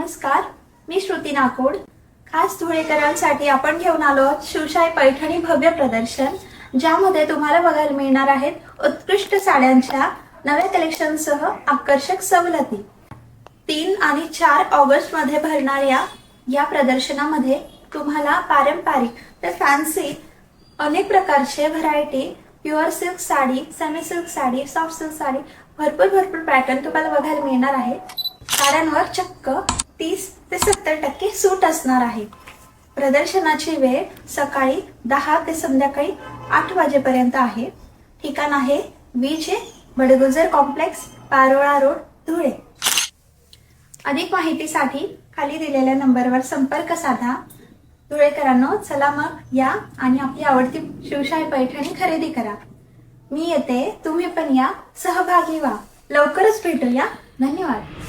नमस्कार, मी श्रुती नाकोड। खास धुळेकरांसाठी आपण घेऊन आलो शिवशाही पैठणी भव्य प्रदर्शन, ज्यामध्ये तुम्हाला बघायला मिळणार आहेत उत्कृष्ट साड्यांच्या नव्या कलेक्शनसह आकर्षक सवलती। 3 आणि 4 ऑगस्ट मध्ये भरणाऱ्या या प्रदर्शनामध्ये तुम्हाला पारंपरिक ते फॅन्सी अनेक प्रकारचे variety pure silk sari, semi silk sari, soft silk sari भरपूर पॅटर्न तुम्हाला बघायला मिळणार आहे। साड्यांवर चक्क 30 ते 70% सूट असणार आहे। प्रदर्शनाची वेळ सकाळी 10 ते संध्याकाळी 8 वाजेपर्यंत आहे। ठिकाण आहे विजे बडगुजर कॉम्प्लेक्स, पारोळा रोड, धुळे। अधिक माहितीसाठी खाली दिलेल्या नंबरवर संपर्क साधा। धुळेकरांनो, चला मग या आणि आपली आवडती शिवशाही पैठणी खरेदी करा। मी येते, तुम्ही पण या, सहभागी व्हा। लवकरच भेटूया। धन्यवाद।